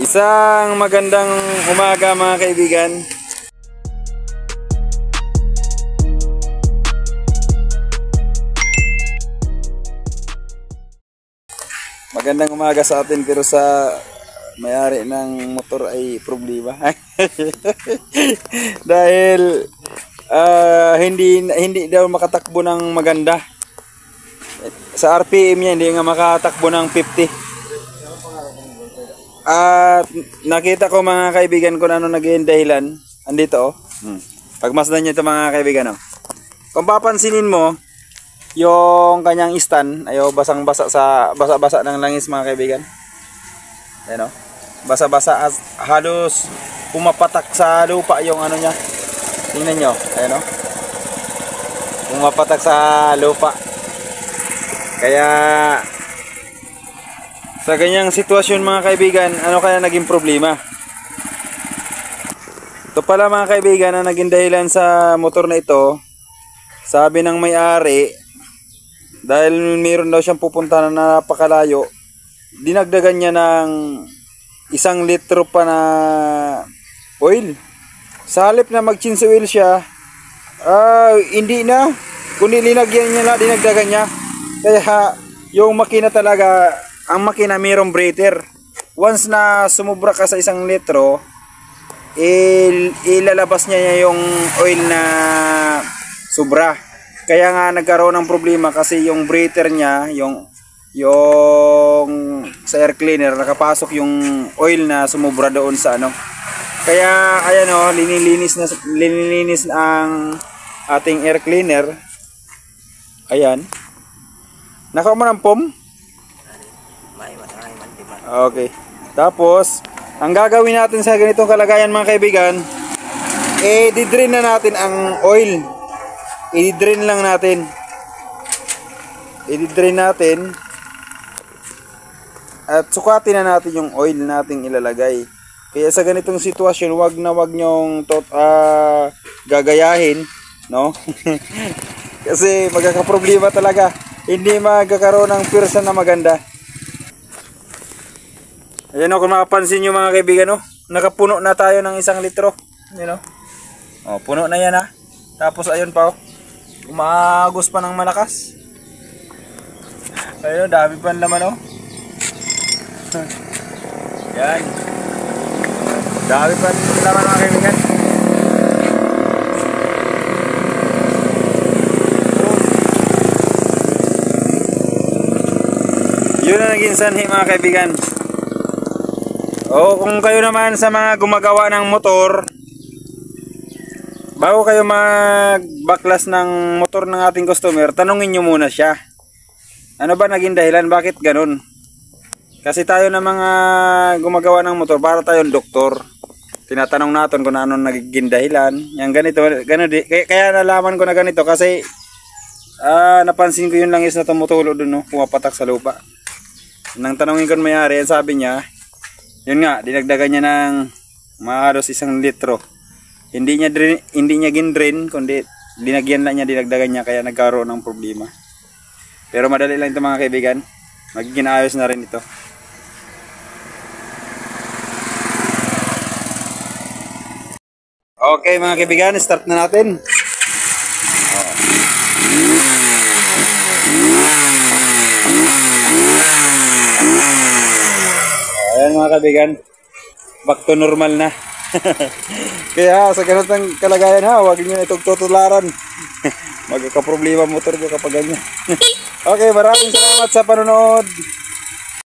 Isang magandang umaga mga kaibigan. Magandang umaga sa atin pero sa may-ari ng motor ay problema. Dahil hindi daw makatakbo ng maganda. Sa RPM niya hindi nga makatakbo ng 50. At nakita ko mga kaibigan kung ano naging dahilan. Andito oh. Pagmasdan niyo ito mga kaibigan oh. Kung papansinin mo, yung kanyang stand ayo basang-basa sa basa-basa ng langis mga kaibigan. Ayan oh. Basa-basa halos pumapatak sa lupa yung ano niya. Tingnan niyo, ayan oh. Pumapatak sa lupa. Kaya sa ganyang sitwasyon mga kaibigan, ano kaya naging problema? Ito pala mga kaibigan na naging dahilan sa motor na ito. Sabi ng may-ari, dahil mayroon daw siyang pupuntahan na napakalayo, dinagdagan niya ng 1 litro pa na oil. Sa halip na mag-change oil siya, hindi na, kundi linagyan niya na, dinagdagan niya. Kaya yung makina talaga, ang makina mayroong breather. Once na sumubra ka sa 1 litro, ilalabas niya yung oil na sobra. Kaya nga nagkaroon ng problema kasi yung breather niya, yung sa air cleaner, nakapasok yung oil na sumubra doon sa ano. Kaya ayan o, linilinis ang ating air cleaner. Ayan. Nakaw mo ng pom? Okay. Tapos, ang gagawin natin sa ganitong kalagayan mga kaibigan, di-drain na natin ang oil. I-drain lang natin. I-drain natin. At sukatin na natin yung oil nating ilalagay. Kaya sa ganitong sitwasyon, wag nyong gagayahin, no? Kasi magkakaproblema talaga. Hindi magkakaroon ng pwersa na maganda. Ayan o, kung makapansin nyo mga kaibigan, no? Nakapuno na tayo ng 1 litro. Ayan o. O, puno na yan ha. Tapos ayun pa o. Umagos pa ng malakas. Ayun o, dami pa naman o. Yan. Dami pa naman mga kaibigan. Yun na naging sanhi mga kaibigan. O kung kayo naman sa mga gumagawa ng motor, bago kayo magbaklas ng motor ng ating customer, tanungin nyo muna siya. Ano ba naging dahilan? Bakit ganun? Kasi tayo na mga gumagawa ng motor, para tayong doktor. Tinatanong natin kung ano naging dahilan. Yan ganito, kaya nalaman ko na ganito kasi napansin ko yung langis na tumutulo dun, no? Pumapatak sa lupa. Nang tanongin ko may-ari, sabi niya, yun nga, dinagdagan niya ng mahalos 1 litro. Hindi niya gin-drain, kundi dinagyan lang niya, dinagdagan niya, kaya nagkaroon ng problema. Pero madali lang ito mga kaibigan. Magiging ayos na rin ito. Okay mga kaibigan, start na natin. Ayan mga kaibigan, back to normal na. Kaya sa ganitong kalagayan ha, huwag nyo na itong tutularan. Magkakaproblema motor nyo kapag ganyan. Okay, maraming salamat sa panonood.